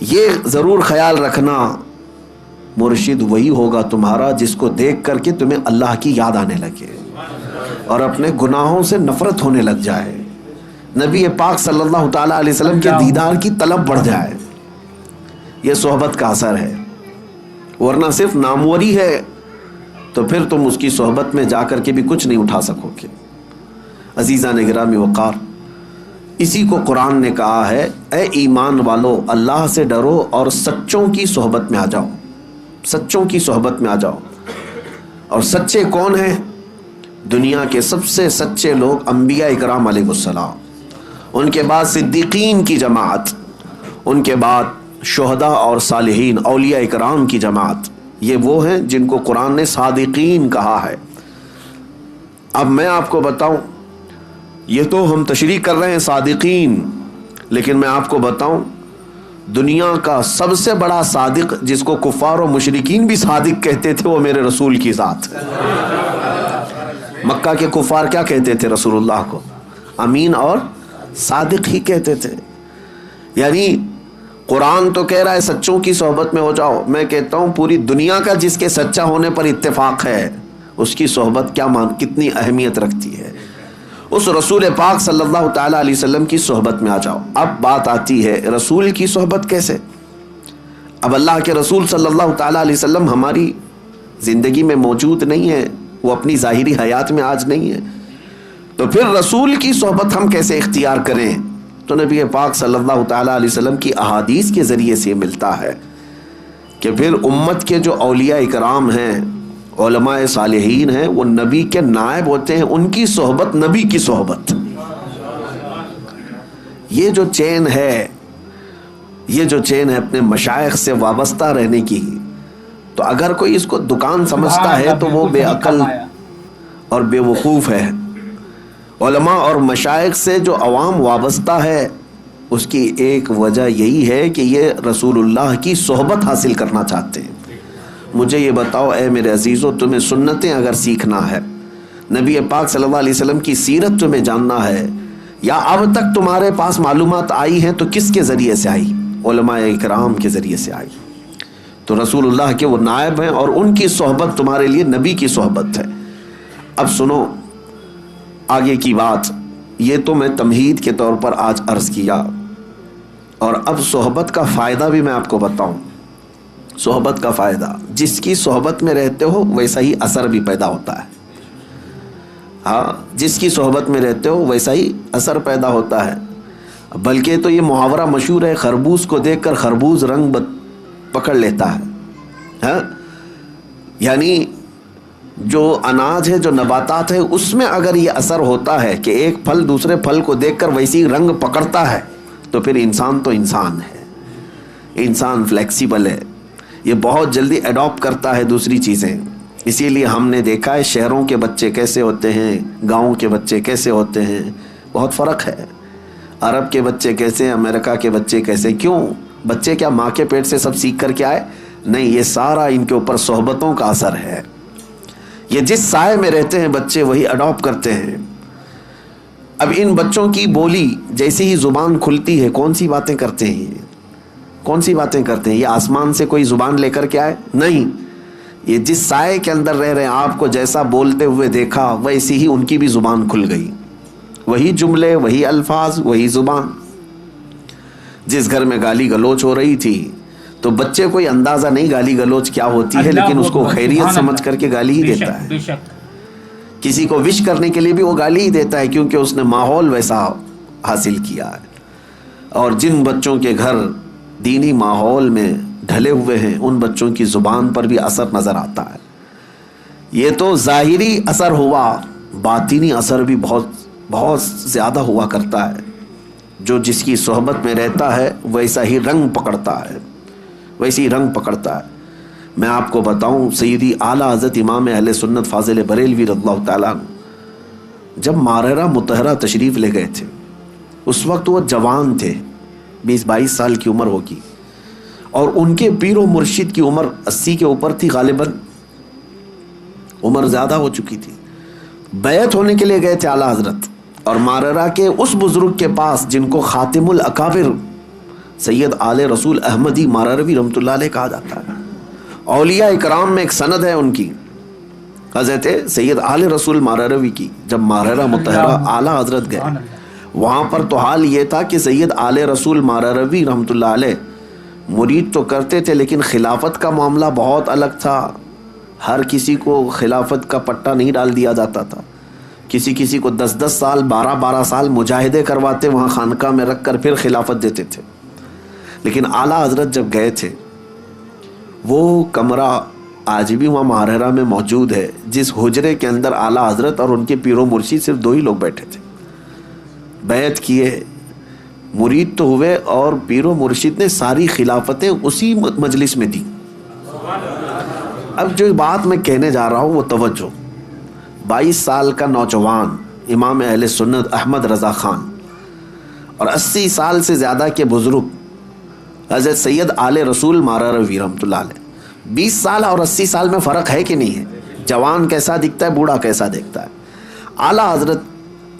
یہ ضرور خیال رکھنا مرشد وہی ہوگا تمہارا جس کو دیکھ کر کے تمہیں اللہ کی یاد آنے لگے اور اپنے گناہوں سے نفرت ہونے لگ جائے، نبی پاک صلی اللہ تعالیٰ علیہ وسلم کے دیدار کی طلب بڑھ جائے۔ یہ صحبت کا اثر ہے، ورنہ صرف ناموری ہے تو پھر تم اس کی صحبت میں جا کر کے بھی کچھ نہیں اٹھا سکو گے۔ عزیزان گرامی وقار، اسی کو قرآن نے کہا ہے، اے ایمان والو اللہ سے ڈرو اور سچوں کی صحبت میں آ جاؤ، سچوں کی صحبت میں آ جاؤ۔ اور سچے کون ہیں؟ دنیا کے سب سے سچے لوگ انبیاء اکرام علیہ السلام، ان کے بعد صدیقین کی جماعت، ان کے بعد شہداء اور صالحین اولیاء اکرام کی جماعت، یہ وہ ہیں جن کو قرآن نے صادقین کہا ہے۔ اب میں آپ کو بتاؤں، یہ تو ہم تشریح کر رہے ہیں صادقین، لیکن میں آپ کو بتاؤں دنیا کا سب سے بڑا صادق جس کو کفار و مشرکین بھی صادق کہتے تھے وہ میرے رسول کی ذات ہے۔ مکہ کے کفار کیا کہتے تھے رسول اللہ کو؟ امین اور صادق ہی کہتے تھے۔ یعنی قرآن تو کہہ رہا ہے سچوں کی صحبت میں ہو جاؤ، میں کہتا ہوں پوری دنیا کا جس کے سچا ہونے پر اتفاق ہے اس کی صحبت کتنی اہمیت رکھتی ہے۔ اس رسول پاک صلی اللہ تعالیٰ علیہ وسلم کی صحبت میں آ جاؤ۔ اب بات آتی ہے رسول کی صحبت کیسے؟ اب اللہ کے رسول صلی اللہ تعالیٰ علیہ وسلم ہماری زندگی میں موجود نہیں ہے، وہ اپنی ظاہری حیات میں آج نہیں ہے، تو پھر رسول کی صحبت ہم کیسے اختیار کریں؟ تو نبی پاک صلی اللہ تعالیٰ علیہ وسلم کی احادیث کے ذریعے سے ملتا ہے کہ پھر امت کے جو اولیاء اکرام ہیں، علماء صالحین ہیں، وہ نبی کے نائب ہوتے ہیں، ان کی صحبت نبی کی صحبت۔ یہ جو چین ہے اپنے مشائخ سے وابستہ رہنے کی، تو اگر کوئی اس کو دکان سمجھتا ہے تو وہ بے عقل اور بے وقوف ہے۔ علماء اور مشائخ سے جو عوام وابستہ ہے اس کی ایک وجہ یہی ہے کہ یہ رسول اللہ کی صحبت حاصل کرنا چاہتے ہیں۔ مجھے یہ بتاؤ اے میرے عزیزو، تمہیں سنتیں اگر سیکھنا ہے، نبی پاک صلی اللہ علیہ وسلم کی سیرت تمہیں جاننا ہے، یا اب تک تمہارے پاس معلومات آئی ہیں تو کس کے ذریعے سے آئی؟ علماء اکرام کے ذریعے سے آئی۔ تو رسول اللہ کے وہ نائب ہیں اور ان کی صحبت تمہارے لیے نبی کی صحبت ہے۔ اب سنو آگے کی بات، یہ تو میں تمہید کے طور پر آج عرض کیا، اور اب صحبت کا فائدہ بھی میں آپ کو بتاؤں۔ صحبت کا فائدہ، جس کی صحبت میں رہتے ہو ویسا ہی اثر بھی پیدا ہوتا ہے۔ ہاں، جس کی صحبت میں رہتے ہو ویسا ہی اثر پیدا ہوتا ہے۔ بلکہ تو یہ محاورہ مشہور ہے، خربوز کو دیکھ کر خربوز رنگ پکڑ لیتا ہے۔ ہاں، یعنی جو اناج ہے، جو نباتات ہے، اس میں اگر یہ اثر ہوتا ہے کہ ایک پھل دوسرے پھل کو دیکھ کر ویسی رنگ پکڑتا ہے، تو پھر انسان تو انسان ہے، انسان فلیکسیبل ہے، یہ بہت جلدی اڈاپٹ کرتا ہے دوسری چیزیں۔ اسی لیے ہم نے دیکھا ہے شہروں کے بچے کیسے ہوتے ہیں، گاؤں کے بچے کیسے ہوتے ہیں، بہت فرق ہے۔ عرب کے بچے کیسے ہیں، امریکہ کے بچے کیسے؟ کیوں؟ بچے کیا ماں کے پیٹ سے سب سیکھ کر کے آئے؟ نہیں، یہ سارا ان کے اوپر صحبتوں کا اثر ہے۔ یہ جس سائے میں رہتے ہیں بچے وہی اڈاپٹ کرتے ہیں۔ اب ان بچوں کی بولی جیسے ہی زبان کھلتی ہے، کون سی باتیں کرتے ہیں؟ کون سی باتیں کرتے ہیں؟ یہ آسمان سے کوئی زبان لے کر کے آئے؟ نہیں، یہ جس سائے کے اندر رہ رہے ہیں، آپ کو جیسا بولتے ہوئے دیکھا ویسی ہی ان کی بھی زبان کھل گئی، وہی جملے، وہی الفاظ، وہی زبان۔ جس گھر میں گالی گلوچ ہو رہی تھی تو بچے کوئی اندازہ نہیں گالی گلوچ کیا ہوتی ہے، لیکن اس کو خیریت سمجھ کر کے گالی ہی دیتا ہے۔ کسی کو وش کرنے کے لیے بھی وہ گالی ہی دیتا ہے، کیونکہ اس نے ماحول ویسا حاصل کیا ہے۔ اور جن بچوں کے گھر دینی ماحول میں ڈھلے ہوئے ہیں، ان بچوں کی زبان پر بھی اثر نظر آتا ہے۔ یہ تو ظاہری اثر ہوا، باطنی اثر بھی بہت زیادہ ہوا کرتا ہے۔ جو جس کی صحبت میں رہتا ہے ویسا ہی رنگ پکڑتا ہے، ویسی رنگ پکڑتا ہے۔ میں آپ کو بتاؤں، سیدی اعلیٰ حضرت امام اہل سنت فاضل بریلوی رضی اللہ تعالیٰ عنہ جب ماررہ مطہرہ تشریف لے گئے تھے، اس وقت وہ جوان تھے، 20-22 سال کی عمر ہوگی، اور ان کے پیر و مرشد کی عمر 80 کے اوپر تھی، غالباً عمر زیادہ ہو چکی تھی۔ بیعت ہونے کے لیے گئے تھے اعلیٰ حضرت، اور ماررہ کے اس بزرگ کے پاس جن کو خاتم الاکابر سید آل رسول احمدی ماراروی رحمۃ اللہ علیہ کہا جاتا ہے. اولیاء اکرام میں ایک سند ہے ان کی، حضرت سید آل رسول ماراروی کی. جب ماہرہ مطہرہ اعلیٰ حضرت گئے وہاں پر تو حال یہ تھا کہ سید آل رسول ماراروی رحمۃ اللہ علیہ مرید تو کرتے تھے لیکن خلافت کا معاملہ بہت الگ تھا. ہر کسی کو خلافت کا پٹا نہیں ڈال دیا جاتا تھا. کسی کو 10 سال 12 سال مجاہدے کرواتے وہاں خانقاہ میں رکھ کر پھر خلافت دیتے تھے. لیکن اعلیٰ حضرت جب گئے تھے وہ کمرہ آج بھی وہاں ماہرہ میں موجود ہے، جس حجرے کے اندر اعلیٰ حضرت اور ان کے پیر و مرشد صرف 2 ہی لوگ بیٹھے تھے. بیعت کیے، مرید تو ہوئے اور پیر و مرشد نے ساری خلافتیں اسی مجلس میں دی. اب جو بات میں کہنے جا رہا ہوں وہ توجہ. 22 سال کا نوجوان امام اہل سنت احمد رضا خان اور 80 سال سے زیادہ کے بزرگ حضرت سید آل رسول ماراروی رحمۃ اللہ علیہ. 20 سال اور 80 سال میں فرق ہے کہ نہیں ہے؟ جوان کیسا دکھتا ہے، بوڑھا کیسا دکھتا ہے. اعلیٰ حضرت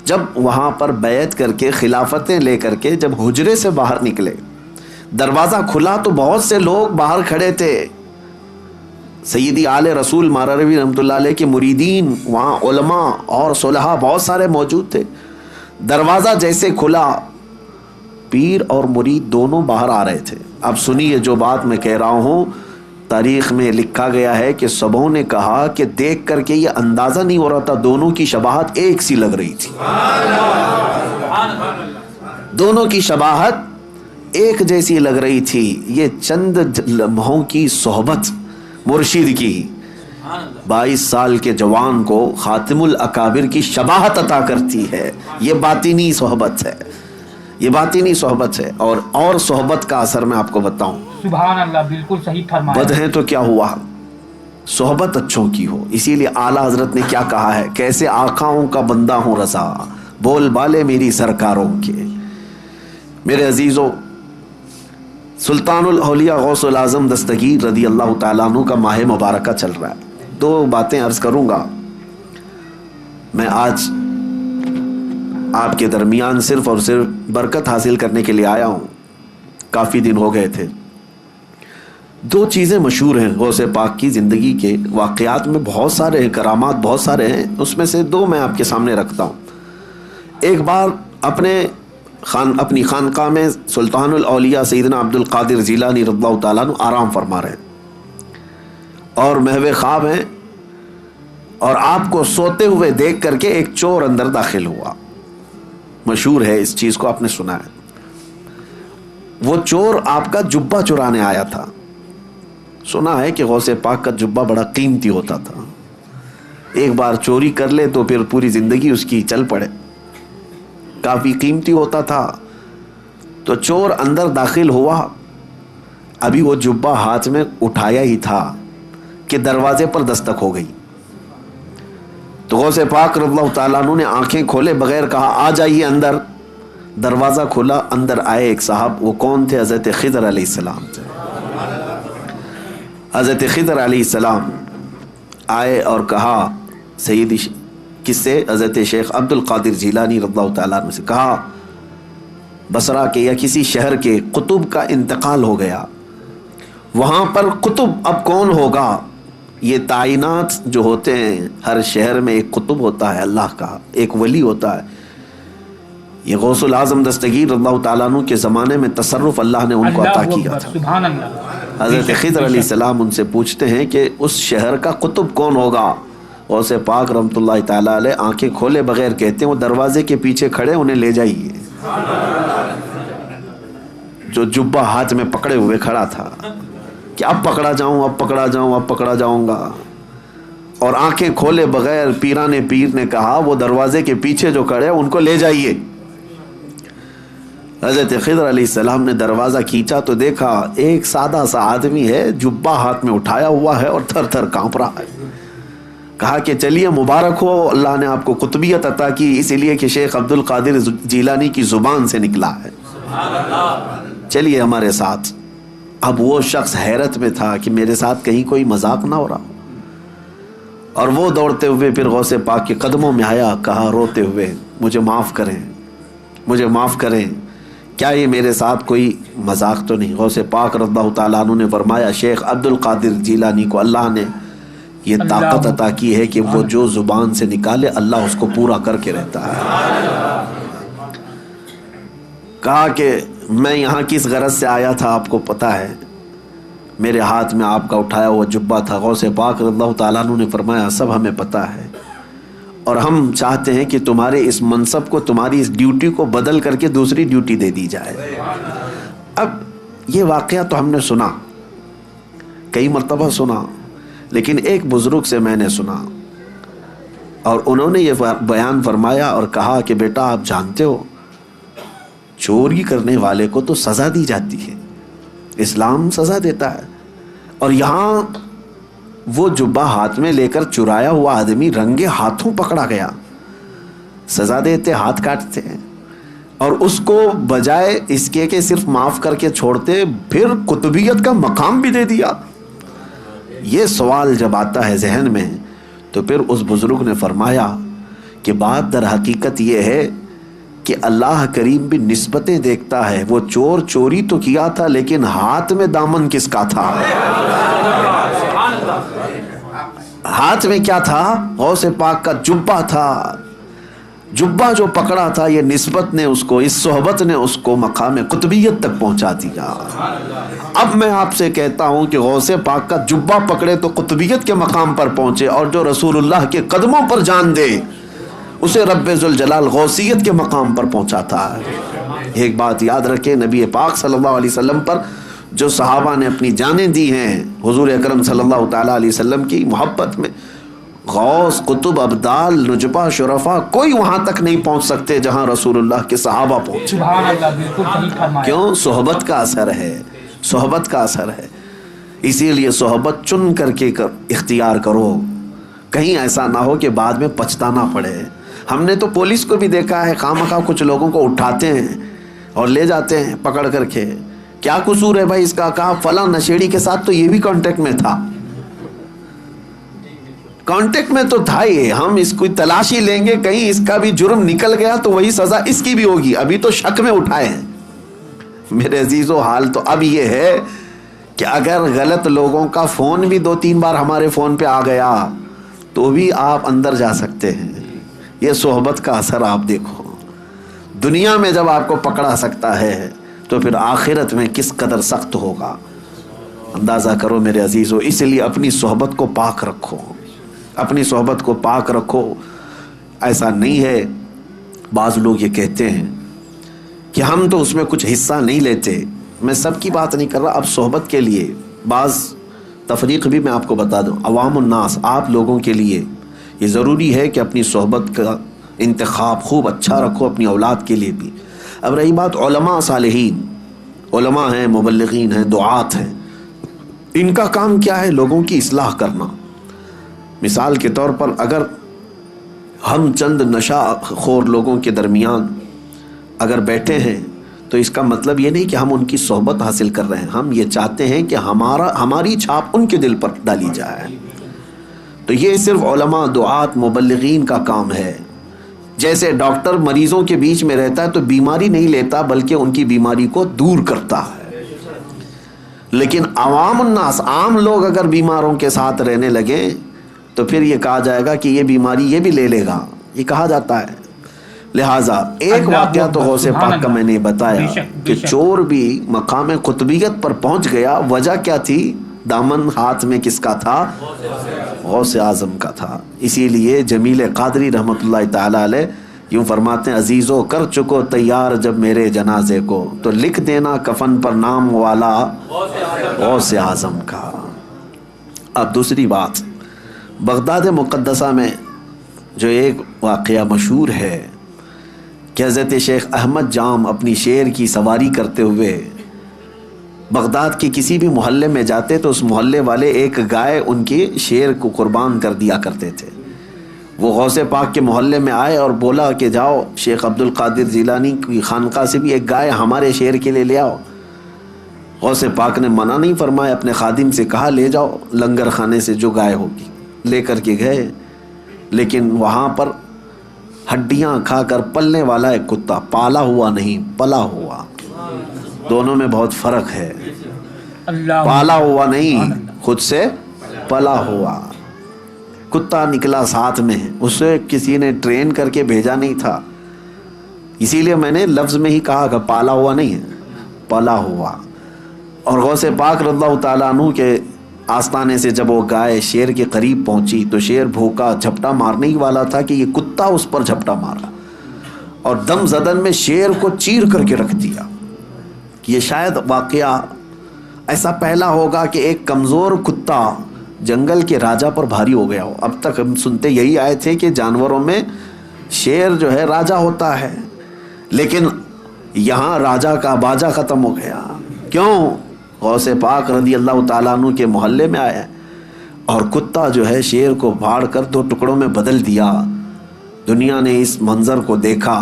جب وہاں پر بیعت کر کے خلافتیں لے کر کے جب حجرے سے باہر نکلے، دروازہ کھلا تو بہت سے لوگ باہر کھڑے تھے. سیدی آل رسول ماراروی رحمۃ اللہ علیہ کے مریدین، وہاں علماء اور صلحاء بہت سارے موجود تھے. دروازہ جیسے کھلا پیر اور مرید دونوں باہر آ رہے تھے. اب سنیے جو بات میں کہہ رہا ہوں، تاریخ میں لکھا گیا ہے کہ سبوں نے کہا کہ دیکھ کر کے یہ اندازہ نہیں ہو رہا تھا، دونوں کی شباہت ایک سی لگ رہی تھی. دونوں کی شباہت ایک جیسی لگ رہی تھی. یہ چند لمحوں کی صحبت مرشد کی 22 سال کے جوان کو خاتم الاکابر کی شباہت عطا کرتی ہے. یہ باطنی صحبت ہے، یہ باطنی صحبت ہے. اور صحبت کا اثر میں آپ کو بتاؤں. سبحان اللہ، بالکل صحیح فرمایا. بد ہے تو کیا ہوا، صحبت اچھوں کی ہو. اسی لیے اعلیٰ حضرت نے کیا کہا ہے، کیسے آقاؤں کا بندہ ہوں رضا، بول بالے میری سرکاروں کے. میرے عزیزو، سلطان الاولیاء غوث الاعظم دستگیر رضی اللہ تعالیٰ عنہ کا ماہ مبارکہ چل رہا ہے. 2 باتیں عرض کروں گا. میں آج آپ کے درمیان صرف اور صرف برکت حاصل کرنے کے لیے آیا ہوں. کافی دن ہو گئے تھے. 2 چیزیں مشہور ہیں غوث پاک کی زندگی کے واقعات میں. بہت سارے ہیں، کرامات بہت سارے ہیں، اس میں سے 2 میں آپ کے سامنے رکھتا ہوں. ایک بار اپنی خانقاہ میں سلطان الاولیاء سیدنا عبد القادر جیلانی رضی اللہ تعالیٰ عنہ آرام فرما رہے ہیں اور محو خواب ہیں، اور آپ کو سوتے ہوئے دیکھ کر کے ایک چور اندر داخل ہوا. مشہور ہے، اس چیز کو آپ نے سنا ہے. وہ چور آپ کا جبہ چرانے آیا تھا. سنا ہے کہ غوث پاک کا جبہ بڑا قیمتی ہوتا تھا. ایک بار چوری کر لے تو پھر پوری زندگی اس کی چل پڑے. کافی قیمتی ہوتا تھا. تو چور اندر داخل ہوا، ابھی وہ جبہ ہاتھ میں اٹھایا ہی تھا کہ دروازے پر دستک ہو گئی. تو غوث پاک رضی اللہ تعالیٰ عنہ نے آنکھیں کھولے بغیر کہا آ جائیے اندر. دروازہ کھلا، اندر آئے ایک صاحب. وہ کون تھے؟ حضرت خضر علیہ السلام تھے. حضرت خضر علیہ السلام آئے اور کہا سیدی، کس سے؟ حضرت شیخ عبد القادر جیلانی رضی اللہ تعالیٰ عنہ سے. کہا بصرہ کے یا کسی شہر کے قطب کا انتقال ہو گیا، وہاں پر قطب اب کون ہوگا؟ یہ تعینات جو ہوتے ہیں، ہر شہر میں ایک قطب ہوتا ہے اللہ کا، ایک ولی ہوتا ہے. یہ غوث الاعظم دستگیر رضی اللہ تعالیٰ عنہ کے زمانے میں تصرف اللہ نے ان کو عطا کیا تھا. سبحان اللہ. حضرت خضر علیہ السلام ان سے پوچھتے ہیں کہ اس شہر کا قطب کون ہوگا؟ غوث پاک رحمۃ اللہ تعالیٰ علیہ آنکھیں کھولے بغیر کہتے ہیں وہ دروازے کے پیچھے کھڑے، انہیں لے جائیے. جو جبہ ہاتھ میں پکڑے ہوئے کھڑا تھا کہ اب پکڑا جاؤں، اب پکڑا جاؤں، اب پکڑا جاؤں گا. اور آنکھیں کھولے بغیر پیران پیر نے کہا وہ دروازے کے پیچھے جو کھڑے ان کو لے جائیے. حضرت خضر علیہ السلام نے دروازہ کھینچا تو دیکھا ایک سادہ سا آدمی ہے، جبہ ہاتھ میں اٹھایا ہوا ہے اور تھر تھر کانپ رہا ہے. کہا کہ چلیے مبارک ہو، اللہ نے آپ کو قطبیت عطا کی، اس لیے کہ شیخ عبد القادر جیلانی کی زبان سے نکلا ہے، چلیے ہمارے ساتھ. اب وہ شخص حیرت میں تھا کہ میرے ساتھ کہیں کوئی مذاق نہ ہو رہا ہو. اور وہ دوڑتے ہوئے پھر غوث پاک کے قدموں میں آیا. کہا روتے ہوئے مجھے معاف کریں، مجھے معاف کریں. کیا یہ میرے ساتھ کوئی مذاق تو نہیں؟ غوث پاک رضی اللہ تعالیٰ عنہ نے فرمایا شیخ عبد القادر جیلانی کو اللہ نے یہ طاقت عطا کی ہے کہ وہ جو زبان سے نکالے اللہ اس کو پورا کر کے رہتا ہے۔ کہا کہ میں یہاں کس غرض سے آیا تھا آپ کو پتہ ہے؟ میرے ہاتھ میں آپ کا اٹھایا ہوا جبہ تھا۔ غوث پاک رضی اللہ تعالیٰ عنہ نے فرمایا سب ہمیں پتہ ہے، اور ہم چاہتے ہیں کہ تمہارے اس منصب کو، تمہاری اس ڈیوٹی کو بدل کر کے دوسری ڈیوٹی دے دی جائے۔ اب یہ واقعہ تو ہم نے سنا، کئی مرتبہ سنا، لیکن ایک بزرگ سے میں نے سنا اور انہوں نے یہ بیان فرمایا اور کہا کہ بیٹا آپ جانتے ہو چوری کرنے والے کو تو سزا دی جاتی ہے، اسلام سزا دیتا ہے، اور یہاں وہ جبہ ہاتھ میں لے کر چرایا ہوا آدمی رنگے ہاتھوں پکڑا گیا، سزا دیتے ہاتھ کاٹتے ہیں، اور اس کو بجائے اس کے کہ صرف معاف کر کے چھوڑتے پھر قطبیت کا مقام بھی دے دیا۔ یہ سوال جب آتا ہے ذہن میں تو پھر اس بزرگ نے فرمایا کہ بات در حقیقت یہ ہے کہ اللہ کریم بھی نسبتیں دیکھتا ہے۔ وہ چور چوری تو کیا تھا لیکن ہاتھ میں دامن کس کا تھا؟ ہاتھ میں کیا تھا؟ غوث پاک کا جبہ تھا۔ جبہ جو پکڑا تھا یہ نسبت نے اس کو، اس صحبت نے اس کو مقام قطبیت تک پہنچا دیا۔ اب میں آپ سے کہتا ہوں کہ غوث پاک کا جبہ پکڑے تو قطبیت کے مقام پر پہنچے، اور جو رسول اللہ کے قدموں پر جان دے اسے رب ذوالجلال غوثیت کے مقام پر پہنچاتا ہے۔ ایک بات یاد رکھیں، نبی پاک صلی اللہ علیہ وسلم پر جو صحابہ نے اپنی جانیں دی ہیں حضور اکرم صلی اللہ تعالیٰ علیہ وسلم کی محبت میں، غوث، قطب، ابدال، نجبہ، شرفا کوئی وہاں تک نہیں پہنچ سکتے جہاں رسول اللہ کے صحابہ پہنچے۔ سبحان اللہ، بالکل صحیح فرمایا۔ کیوں؟ صحبت کا اثر ہے، صحبت کا اثر ہے۔ اسی لیے صحبت چن کر کے اختیار کرو، کہیں ایسا نہ ہو کہ بعد میں پچھتانا پڑے۔ ہم نے تو پولیس کو بھی دیکھا ہے، خواہ کچھ لوگوں کو اٹھاتے ہیں اور لے جاتے ہیں پکڑ کر کے، کیا قصور ہے بھائی اس کا؟ کہا فلاں نشیڑی کے ساتھ تو یہ بھی کانٹیکٹ میں تھا۔ کانٹیکٹ میں تو تھا ہی، ہم اس کو تلاشی لیں گے، کہیں اس کا بھی جرم نکل گیا تو وہی سزا اس کی بھی ہوگی، ابھی تو شک میں اٹھائے ہیں۔ میرے عزیزو، حال تو اب یہ ہے کہ اگر غلط لوگوں کا فون بھی 2-3 بار ہمارے فون پہ آ گیا تو بھی آپ اندر جا سکتے ہیں۔ یہ صحبت کا اثر آپ دیکھو، دنیا میں جب آپ کو پکڑا سکتا ہے تو پھر آخرت میں کس قدر سخت ہوگا، اندازہ کرو میرے عزیزو۔ اس لیے اپنی صحبت کو پاک رکھو، اپنی صحبت کو پاک رکھو۔ ایسا نہیں ہے، بعض لوگ یہ کہتے ہیں کہ ہم تو اس میں کچھ حصہ نہیں لیتے، میں سب کی بات نہیں کر رہا، اب صحبت کے لیے بعض تفریق بھی میں آپ کو بتا دوں، عوام الناس، آپ لوگوں کے لیے یہ ضروری ہے کہ اپنی صحبت کا انتخاب خوب اچھا رکھو، اپنی اولاد کے لیے بھی۔ اب رہی بات علماء صالحین، علماء ہیں، مبلغین ہیں، دعات ہیں، ان کا کام کیا ہے؟ لوگوں کی اصلاح کرنا۔ مثال کے طور پر اگر ہم چند نشہ خور لوگوں کے درمیان اگر بیٹھے ہیں تو اس کا مطلب یہ نہیں کہ ہم ان کی صحبت حاصل کر رہے ہیں، ہم یہ چاہتے ہیں کہ ہماری چھاپ ان کے دل پر ڈالی جائے۔ تو یہ صرف علماء، دعات، مبلغین کا کام ہے۔ جیسے ڈاکٹر مریضوں کے بیچ میں رہتا ہے تو بیماری نہیں لیتا بلکہ ان کی بیماری کو دور کرتا ہے، لیکن عوام الناس، عام لوگ اگر بیماروں کے ساتھ رہنے لگے تو پھر یہ کہا جائے گا کہ یہ بیماری یہ بھی لے لے گا، یہ کہا جاتا ہے۔ لہٰذا ایک واقعہ تو غوث پاک کا میں نے بتایا کہ چور بھی مقام قطبیت پر پہنچ گیا، وجہ کیا تھی؟ دامن ہاتھ میں کس کا تھا؟ غوث اعظم کا تھا۔ اسی لیے جمیل قادری رحمۃ اللہ تعالی علیہ یوں فرماتے ہیں، عزیزو کر چکو تیار جب میرے جنازے کو، تو لکھ دینا کفن پر نام والا غوث اعظم کا۔ اب دوسری بات، بغداد مقدسہ میں جو ایک واقعہ مشہور ہے کہ حضرت شیخ احمد جام اپنی شیر کی سواری کرتے ہوئے بغداد کے کسی بھی محلے میں جاتے تو اس محلے والے ایک گائے ان کے شیر کو قربان کر دیا کرتے تھے۔ وہ غوث پاک کے محلے میں آئے اور بولا کہ جاؤ شیخ عبد القادر جیلانی کی خانقاہ سے بھی ایک گائے ہمارے شیر کے لیے لے آؤ۔ غوث پاک نے منع نہیں فرمایا، اپنے خادم سے کہا لے جاؤ لنگر خانے سے جو گائے ہوگی، لے کر کے گئے۔ لیکن وہاں پر ہڈیاں کھا کر پلنے والا ایک کتا، پالا ہوا نہیں، پلا ہوا، دونوں میں بہت فرق ہے. اللہ پالا ہوا نہیں، خود سے پلا ہوا. کتا نکلا ساتھ میں، اسے کسی نے ٹرین کر کے بھیجا نہیں تھا، اسی لیے میں نے لفظ میں ہی کہا کہ پالا ہوا نہیں ہے، پلا ہوا. اور غوث پاک رضی اللہ تعالیٰ عنہ کے آستانے سے جب وہ گائے شیر کے قریب پہنچی تو شیر بھوکا جھپٹا مارنے ہی والا تھا کہ یہ کتا اس پر جھپٹا مارا اور دم زدن میں شیر کو چیر کر کے رکھ دیا. یہ شاید واقعہ ایسا پہلا ہوگا کہ ایک کمزور کتا جنگل کے راجا پر بھاری ہو گیا ہو. اب تک ہم سنتے یہی آئے تھے کہ جانوروں میں شیر جو ہے راجا ہوتا ہے، لیکن یہاں راجا کا باجا ختم ہو گیا. کیوں؟ غوث پاک رضی اللہ تعالیٰ عنہ کے محلے میں آیا اور کتا جو ہے شیر کو پھاڑ کر 2 ٹکڑوں میں بدل دیا. دنیا نے اس منظر کو دیکھا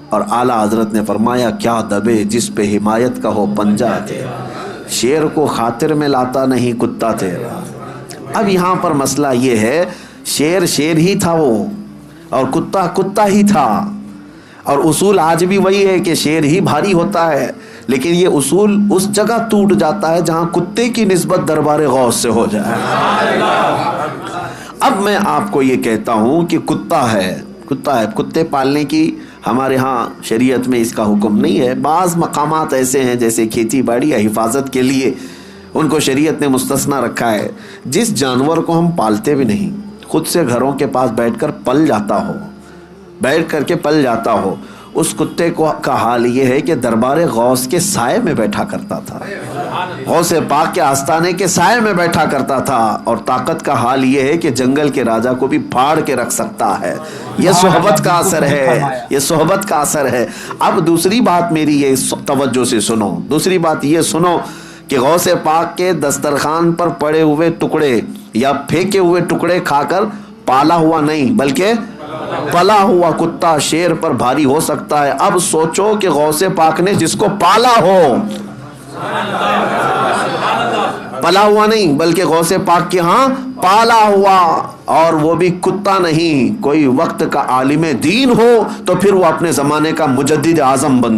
اور اعلیٰ حضرت نے فرمایا کیا دبے جس پہ حمایت کا ہو پنجہ تیرا، شیر کو خاطر میں لاتا نہیں کتا تیرا. اب یہاں پر مسئلہ یہ ہے، شیر شیر ہی تھا وہ اور کتا کتا ہی تھا، اور اصول آج بھی وہی ہے کہ شیر ہی بھاری ہوتا ہے، لیکن یہ اصول اس جگہ ٹوٹ جاتا ہے جہاں کتے کی نسبت دربار غوث سے ہو جائے. اب میں آپ کو یہ کہتا ہوں کہ کتا ہے، کتے پالنے کی ہمارے ہاں شریعت میں اس کا حکم نہیں ہے. بعض مقامات ایسے ہیں جیسے کھیتی باڑی یا حفاظت کے لیے ان کو شریعت نے مستثنا رکھا ہے. جس جانور کو ہم پالتے بھی نہیں، خود سے گھروں کے پاس بیٹھ کر پل جاتا ہو، اس کتے کو کا حال یہ ہے کہ دربار غوث کے سائے میں بیٹھا کرتا تھا، غوث پاک کے آستانے کے سائے میں بیٹھا کرتا تھا، اور طاقت کا حال یہ ہے کہ جنگل کے راجا کو بھی پھاڑ کے رکھ سکتا ہے. یہ صحبت کا اثر ہے، یہ صحبت کا اثر ہے. اب دوسری بات میری یہ توجہ سے سنو، دوسری بات یہ سنو کہ غوث پاک کے دسترخوان پر پڑے ہوئے ٹکڑے یا پھینکے ہوئے ٹکڑے کھا کر پالا ہوا نہیں بلکہ پلا ہوا کتا شیر پر بھاری ہو سکتا ہے. اب سوچو کہ غوث پاک نے جس کو پالا ہو، پلا ہوا نہیں بلکہ غوث پاک کے ہاں پالا ہوا، اور وہ بھی کتا نہیں، کوئی وقت کا عالم دین ہو تو پھر وہ اپنے زمانے کا مجدد اعظم بن